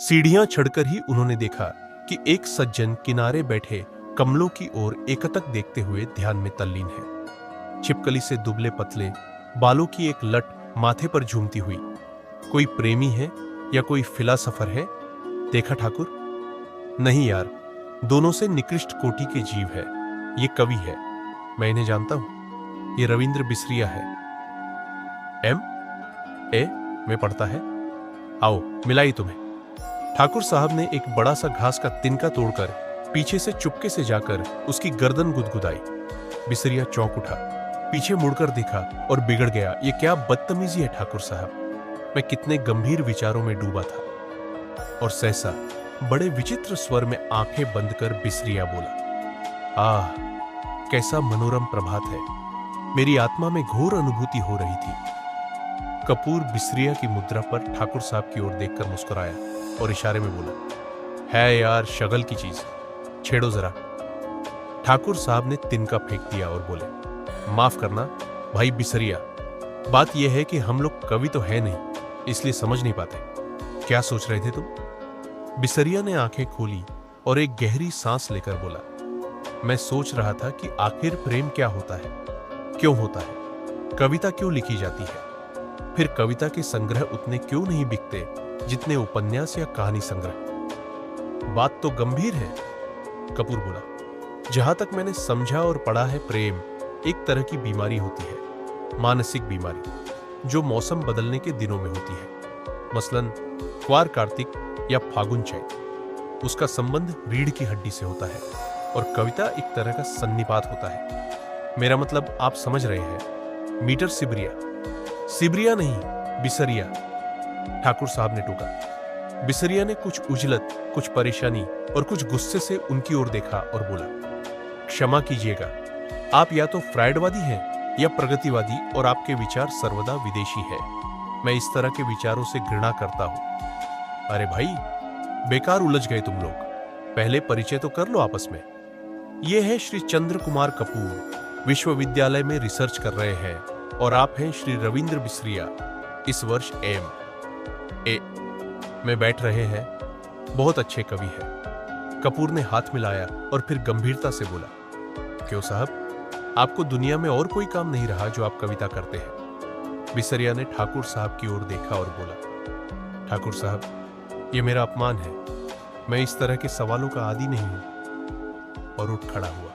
सीढ़ियां चढ़कर ही उन्होंने देखा कि एक सज्जन किनारे बैठे कमलों की ओर एकटक देखते हुए ध्यान में तल्लीन है। छिपकली से दुबले पतले बालों की एक लट माथे पर झूमती हुई। कोई प्रेमी है या कोई फिलासफर है? देखा ठाकुर? नहीं यार, दोनों से निकृष्ट कोटि के जीव है। ये कवि है, मैं इन्हें जानता हूं। ये रविंद्र बिसरिया है। MA में पढ़ता है। आओ मिलाई तुम्हें। ठाकुर साहब ने एक बड़ा सा घास का तिनका तोड़कर पीछे से चुपके से जाकर उसकी गर्दन गुदगुदाई। बिसरिया चौंक उठा, पीछे मुड़कर देखा और बिगड़ गया। ये क्या बदतमीजी है ठाकुर साहब। मैं कितने गंभीर विचारों में डूबा था। और सहसा बड़े विचित्र स्वर में आंखें बंद कर बिसरिया बोला, आह कैसा मनोरम प्रभात है। मेरी आत्मा में घोर अनुभूति हो रही थी। कपूर बिसरिया की मुद्रा पर ठाकुर साहब की ओर देखकर मुस्कुराया और इशारे में बोला, है यार शगल की चीज, छेड़ो जरा। ठाकुर साहब ने तिनका फेंक दिया और बोले, माफ करना भाई बिसरिया, बात यह है कि हम लोग कवि तो है नहीं, इसलिए समझ नहीं पाते। क्या सोच रहे थे तुम? बिसरिया ने आंखें खोली और एक गहरी सांस लेकर बोला, मैं सोच रहा था कि आखिर प्रेम क्या होता है, क्यों होता है, कविता क्यों लिखी जाती है, फिर कविता के संग्रह उतने क्यों नहीं बिकते जितने उपन्यास या कहानी संग्रह। बात तो गंभीर है। कपूर बोला, जहां तक मैंने समझा और पढ़ा है, प्रेम एक तरह की बीमारी होती है, मानसिक बीमारी, जो मौसम बदलने के दिनों में होती है। मसलन क्वार कार्तिक या फागुन चैत। उसका संबंध रीढ़ की हड्डी से होता है और कविता एक तरह का सन्निपात होता है। मेरा मतलब आप समझ रहे हैं। मीटर सिबरिया। सिबरिया नहीं, बिसरिया, ठाकुर साहब ने टोका। बिसरिया ने कुछ उजलत, कुछ परेशानी और कुछ गुस्से से उनकी ओर देखा और बोला, क्षमा कीजिएगा, आप या तो फ्रायडवादी हैं या प्रगतिवादी और आपके विचार सर्वदा विदेशी है। मैं इस तरह के विचारों से घृणा करता हूं। अरे भाई, बेकार उलझ गए तुम लोग, पहले परिचय तो कर लो आपस में। ये है श्री चंद्र कुमार कपूर, विश्वविद्यालय में रिसर्च कर रहे हैं, और आप हैं श्री रविंद्र बिसरिया, इस वर्ष MA में बैठ रहे हैं। बहुत अच्छे कवि हैं। कपूर ने हाथ मिलाया और फिर गंभीरता से बोला, क्यों साहब, आपको दुनिया में और कोई काम नहीं रहा जो आप कविता करते हैं? बिसरिया ने ठाकुर साहब की ओर देखा और बोला, ठाकुर साहब, ये मेरा अपमान है। मैं इस तरह के सवालों का आदी नहीं हूं। और उठ खड़ा हुआ।